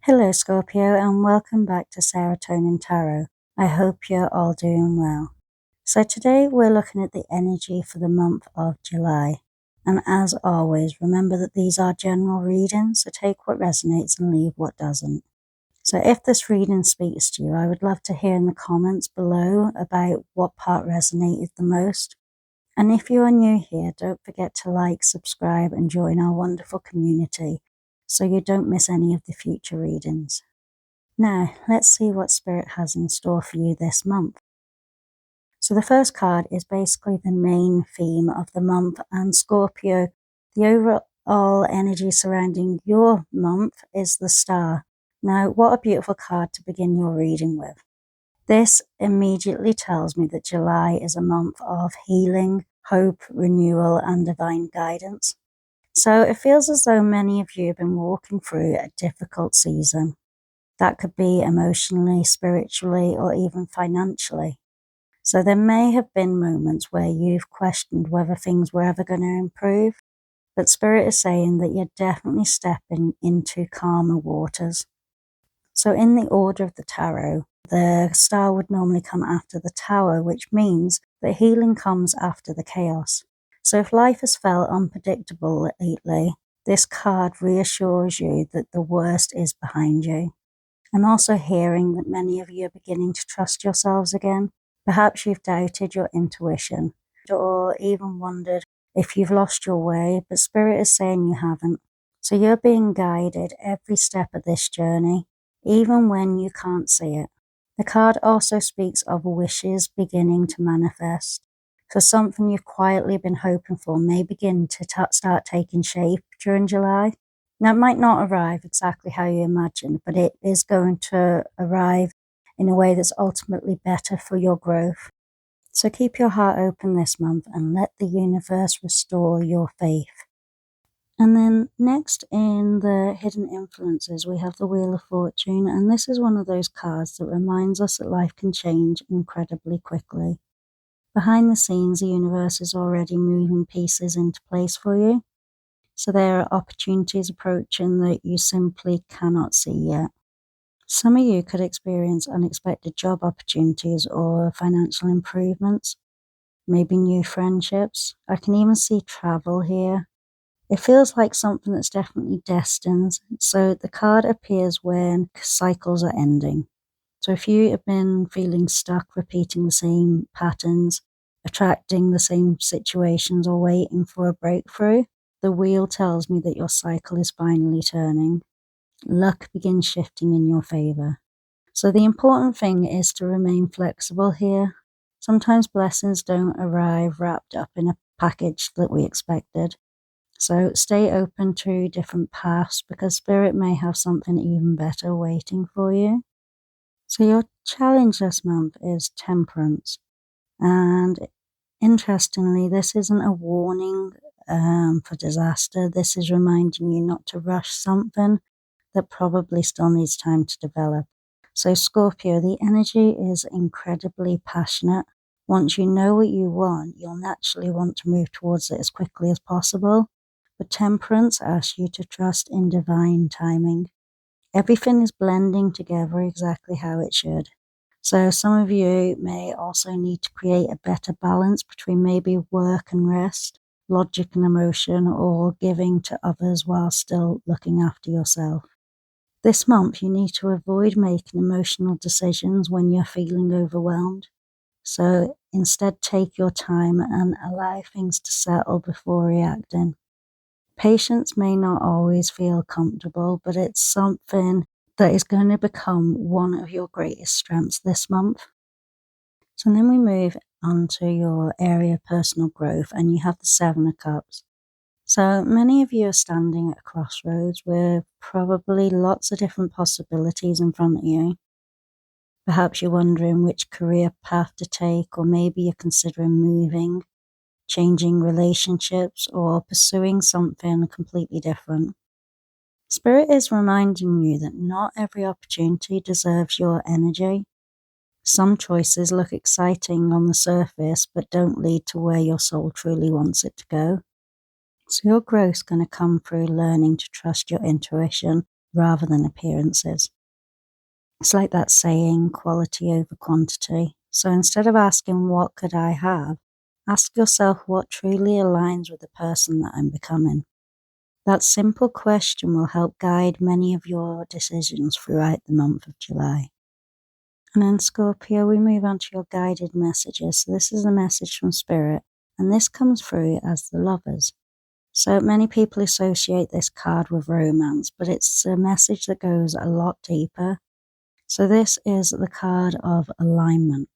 Hello Scorpio and welcome back to Sarah-Tonin Tarot. I hope you're all doing well. So today we're looking at the energy for the month of July. And as always, remember that these are general readings, so take what resonates and leave what doesn't. So if this reading speaks to you, I would love to hear in the comments below about what part resonated the most. And if you are new here, don't forget to like, subscribe and join our wonderful community so you don't miss any of the future readings. Now, let's see what Spirit has in store for you this month. So the first card is basically the main theme of the month, and Scorpio, the overall energy surrounding your month is the Star. Now, what a beautiful card to begin your reading with. This immediately tells me that July is a month of healing, hope, renewal, and divine guidance. So it feels as though many of you have been walking through a difficult season. That could be emotionally, spiritually, or even financially. So there may have been moments where you've questioned whether things were ever going to improve, but Spirit is saying that you're definitely stepping into calmer waters. So in the order of the tarot, the Star would normally come after the Tower, which means that healing comes after the chaos. So if life has felt unpredictable lately, this card reassures you that the worst is behind you. I'm also hearing that many of you are beginning to trust yourselves again. Perhaps you've doubted your intuition or even wondered if you've lost your way, but Spirit is saying you haven't. So you're being guided every step of this journey, even when you can't see it. The card also speaks of wishes beginning to manifest. So something you've quietly been hoping for may begin to start taking shape during July. Now, it might not arrive exactly how you imagined, but it is going to arrive in a way that's ultimately better for your growth. So keep your heart open this month and let the universe restore your faith. And then next in the hidden influences, we have the Wheel of Fortune. And this is one of those cards that reminds us that life can change incredibly quickly. Behind the scenes, the universe is already moving pieces into place for you. So there are opportunities approaching that you simply cannot see yet. Some of you could experience unexpected job opportunities or financial improvements, maybe new friendships. I can even see travel here. It feels like something that's definitely destined. So the card appears when cycles are ending. So if you have been feeling stuck, repeating the same patterns, attracting the same situations, or waiting for a breakthrough, the wheel tells me that your cycle is finally turning. Luck begins shifting in your favor. So the important thing is to remain flexible here. Sometimes blessings don't arrive wrapped up in a package that we expected. So stay open to different paths because Spirit may have something even better waiting for you. So your challenge this month is temperance. And interestingly, this isn't a warning for disaster. This is reminding you not to rush something that probably still needs time to develop. So Scorpio, the energy is incredibly passionate. Once you know what you want, you'll naturally want to move towards it as quickly as possible. But temperance asks you to trust in divine timing. Everything is blending together exactly how it should. So some of you may also need to create a better balance between maybe work and rest, logic and emotion, or giving to others while still looking after yourself. This month, you need to avoid making emotional decisions when you're feeling overwhelmed. So instead, take your time and allow things to settle before reacting. Patience may not always feel comfortable, but it's something that is going to become one of your greatest strengths this month. So then we move on to your area of personal growth, and you have the Seven of Cups. So many of you are standing at a crossroads with probably lots of different possibilities in front of you. Perhaps you're wondering which career path to take, or maybe you're considering moving, changing relationships, or pursuing something completely different. Spirit is reminding you that not every opportunity deserves your energy. Some choices look exciting on the surface, but don't lead to where your soul truly wants it to go. So your growth is going to come through learning to trust your intuition rather than appearances. It's like that saying, quality over quantity. So instead of asking, what could I have? Ask yourself what truly aligns with the person that I'm becoming. That simple question will help guide many of your decisions throughout the month of July. And then Scorpio, we move on to your guided messages. So this is a message from Spirit, and this comes through as the Lovers. So many people associate this card with romance, but it's a message that goes a lot deeper. So this is the card of alignment.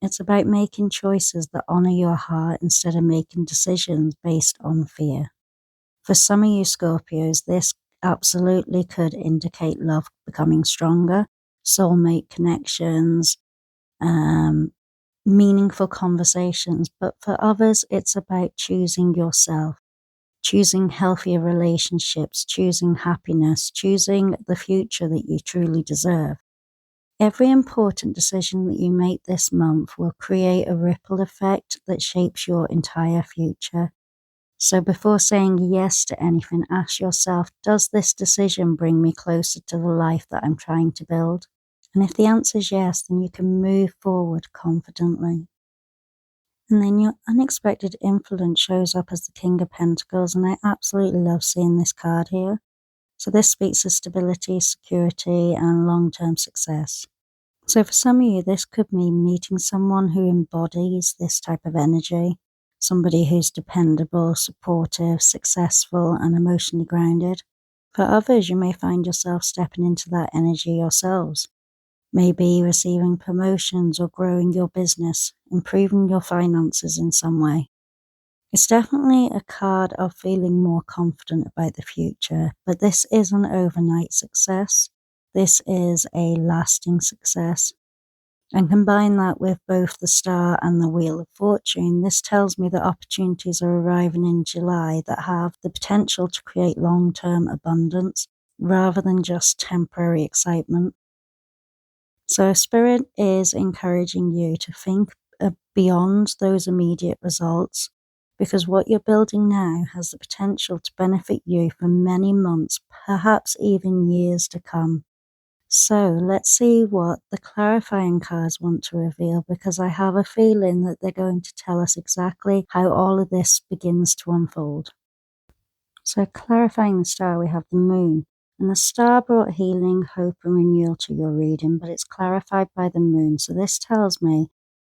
It's about making choices that honor your heart instead of making decisions based on fear. For some of you Scorpios, this absolutely could indicate love becoming stronger, soulmate connections, meaningful conversations. But for others, it's about choosing yourself, choosing healthier relationships, choosing happiness, choosing the future that you truly deserve. Every important decision that you make this month will create a ripple effect that shapes your entire future. So before saying yes to anything, ask yourself, does this decision bring me closer to the life that I'm trying to build? And if the answer is yes, then you can move forward confidently. And then your unexpected influence shows up as the King of Pentacles, and I absolutely love seeing this card here. So this speaks of stability, security, and long-term success. So for some of you, this could mean meeting someone who embodies this type of energy, somebody who's dependable, supportive, successful, and emotionally grounded. For others, you may find yourself stepping into that energy yourselves, maybe receiving promotions or growing your business, improving your finances in some way. It's definitely a card of feeling more confident about the future, but this is an overnight success. This is a lasting success. And combine that with both the Star and the Wheel of Fortune, this tells me that opportunities are arriving in July that have the potential to create long-term abundance rather than just temporary excitement. So Spirit is encouraging you to think beyond those immediate results, because what you're building now has the potential to benefit you for many months, perhaps even years to come. So let's see what the clarifying cards want to reveal, because I have a feeling that they're going to tell us exactly how all of this begins to unfold. So clarifying the Star, we have the Moon. And the Star brought healing, hope, and renewal to your reading, but it's clarified by the Moon. So this tells me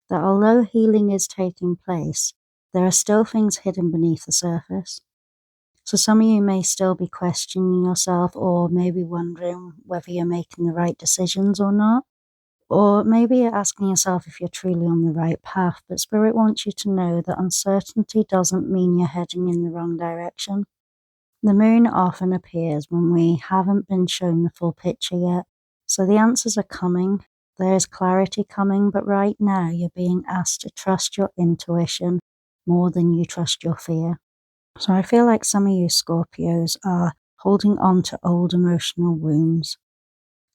that although healing is taking place, there are still things hidden beneath the surface. So some of you may still be questioning yourself, or maybe wondering whether you're making the right decisions or not. Or maybe you're asking yourself if you're truly on the right path. But Spirit wants you to know that uncertainty doesn't mean you're heading in the wrong direction. The Moon often appears when we haven't been shown the full picture yet. So the answers are coming. There's clarity coming, but right now you're being asked to trust your intuition more than you trust your fear. So I feel like some of you Scorpios are holding on to old emotional wounds,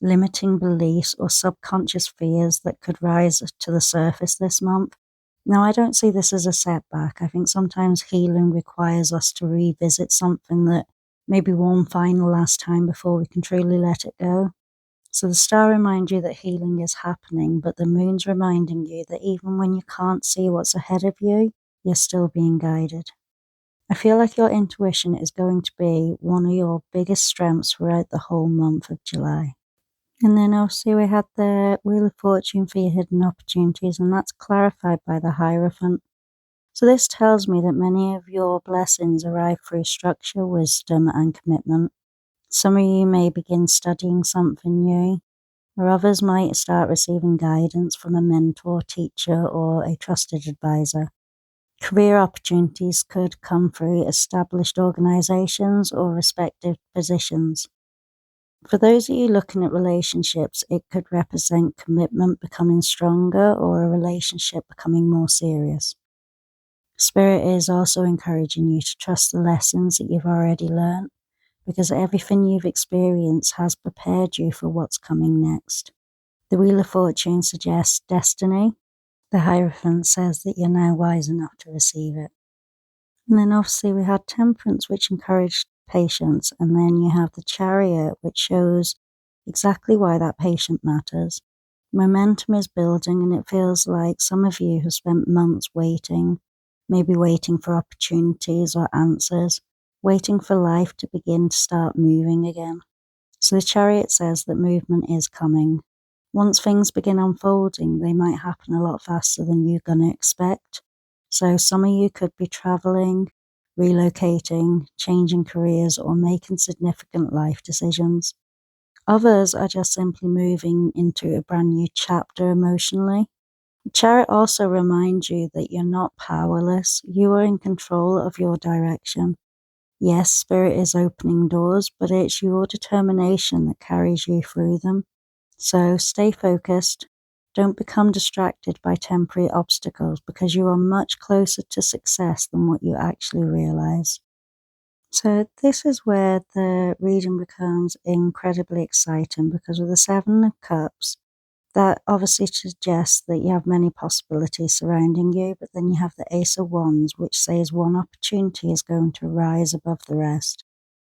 limiting beliefs or subconscious fears that could rise to the surface this month. Now, I don't see this as a setback. I think sometimes healing requires us to revisit something that maybe one final last time before we can truly let it go. So the Star reminds you that healing is happening, but the Moon's reminding you that even when you can't see what's ahead of you, you're still being guided. I feel like your intuition is going to be one of your biggest strengths throughout the whole month of July. And then obviously we had the Wheel of Fortune for your hidden opportunities, and that's clarified by the Hierophant. So this tells me that many of your blessings arrive through structure, wisdom, and commitment. Some of you may begin studying something new, or others might start receiving guidance from a mentor, teacher, or a trusted advisor. Career opportunities could come through established organizations or respected positions. For those of you looking at relationships, it could represent commitment becoming stronger or a relationship becoming more serious. Spirit is also encouraging you to trust the lessons that you've already learned, because everything you've experienced has prepared you for what's coming next. The Wheel of Fortune suggests destiny. The Hierophant says that you're now wise enough to receive it. And then obviously we had Temperance, which encouraged patience, and then you have the Chariot, which shows exactly why that patient matters. Momentum is building, and it feels like some of you have spent months waiting, maybe waiting for opportunities or answers, waiting for life to begin to start moving again. So the Chariot says that movement is coming. Once things begin unfolding, they might happen a lot faster than you're going to expect. So some of you could be traveling, relocating, changing careers, or making significant life decisions. Others are just simply moving into a brand new chapter emotionally. The Chariot also reminds you that you're not powerless. You are in control of your direction. Yes, Spirit is opening doors, but it's your determination that carries you through them. So stay focused. Don't become distracted by temporary obstacles, because you are much closer to success than what you actually realize. So this is where the reading becomes incredibly exciting, because with the Seven of Cups, that obviously suggests that you have many possibilities surrounding you, but then you have the Ace of Wands, which says one opportunity is going to rise above the rest.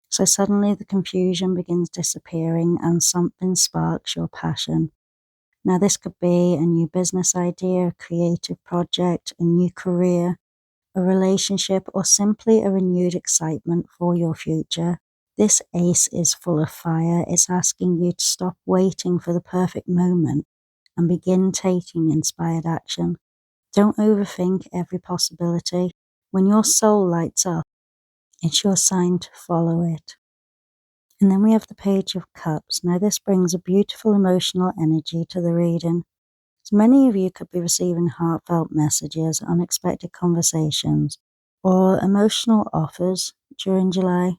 So suddenly the confusion begins disappearing and something sparks your passion. Now this could be a new business idea, a creative project, a new career, a relationship, or simply a renewed excitement for your future. This ace is full of fire. It's asking you to stop waiting for the perfect moment and begin taking inspired action. Don't overthink every possibility. When your soul lights up, it's your sign to follow it. And then we have the Page of Cups. Now this brings a beautiful emotional energy to the reading. So many of you could be receiving heartfelt messages, unexpected conversations, or emotional offers during July.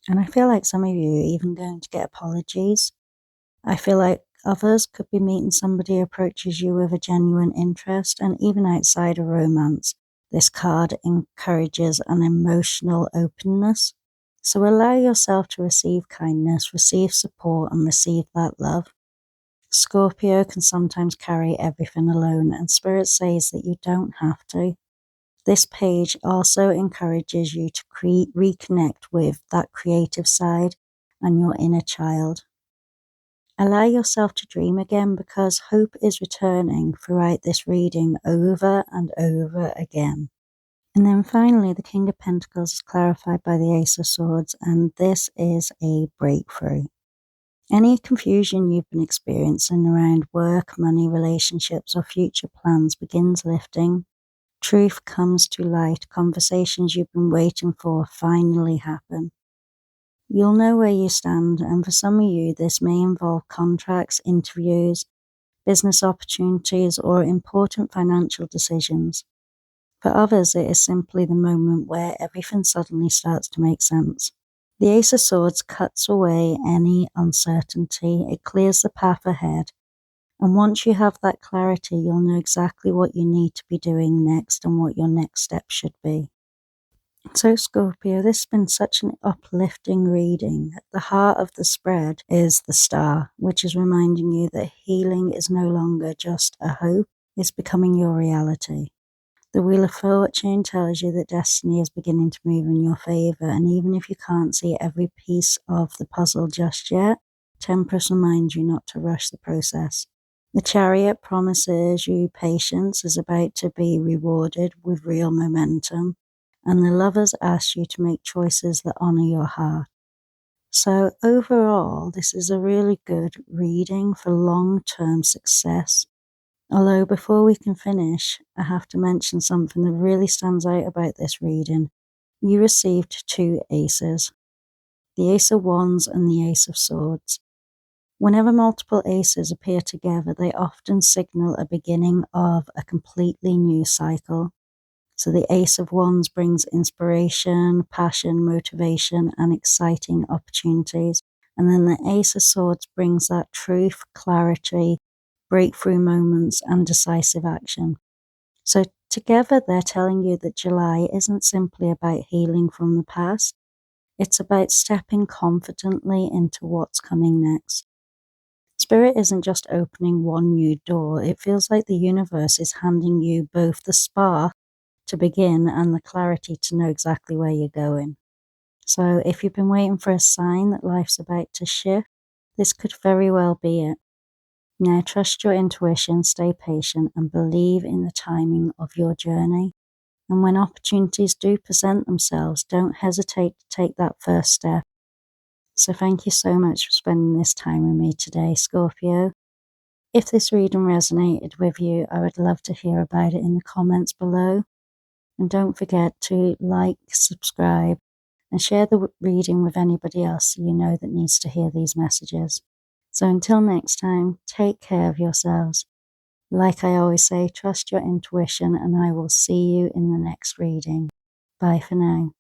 And I feel like some of you are even going to get apologies. I feel like others could be meeting somebody who approaches you with a genuine interest, and even outside of romance, this card encourages an emotional openness. So allow yourself to receive kindness, receive support, and receive that love. Scorpio can sometimes carry everything alone, and Spirit says that you don't have to. This page also encourages you to reconnect with that creative side and your inner child. Allow yourself to dream again, because hope is returning throughout this reading over and over again. And then finally, the King of Pentacles is clarified by the Ace of Swords, and this is a breakthrough. Any confusion you've been experiencing around work, money, relationships, or future plans begins lifting. Truth comes to light. Conversations you've been waiting for finally happen. You'll know where you stand, and for some of you, this may involve contracts, interviews, business opportunities, or important financial decisions. For others, it is simply the moment where everything suddenly starts to make sense. The Ace of Swords cuts away any uncertainty. It clears the path ahead. And once you have that clarity, you'll know exactly what you need to be doing next and what your next step should be. So Scorpio, this has been such an uplifting reading. At the heart of the spread is the Star, which is reminding you that healing is no longer just a hope, it's becoming your reality. The Wheel of Fortune tells you that destiny is beginning to move in your favor, and even if you can't see every piece of the puzzle just yet, Temperance reminds you not to rush the process. The Chariot promises you patience is about to be rewarded with real momentum, and the Lovers ask you to make choices that honor your heart. So overall, this is a really good reading for long-term success. Although before we can finish, I have to mention something that really stands out about this reading. You received two aces, the Ace of Wands and the Ace of Swords. Whenever multiple aces appear together, they often signal a beginning of a completely new cycle. So the Ace of Wands brings inspiration, passion, motivation, and exciting opportunities. And then the Ace of Swords brings that truth, clarity, breakthrough moments, and decisive action. So together they're telling you that July isn't simply about healing from the past. It's about stepping confidently into what's coming next. Spirit isn't just opening one new door. It feels like the universe is handing you both the spark to begin and the clarity to know exactly where you're going. So if you've been waiting for a sign that life's about to shift, this could very well be it. Now trust your intuition, stay patient, and believe in the timing of your journey. And when opportunities do present themselves, don't hesitate to take that first step. So thank you so much for spending this time with me today, Scorpio. If this reading resonated with you, I would love to hear about it in the comments below. And don't forget to like, subscribe, and share the reading with anybody else you know that needs to hear these messages. So until next time, take care of yourselves. Like I always say, trust your intuition, and I will see you in the next reading. Bye for now.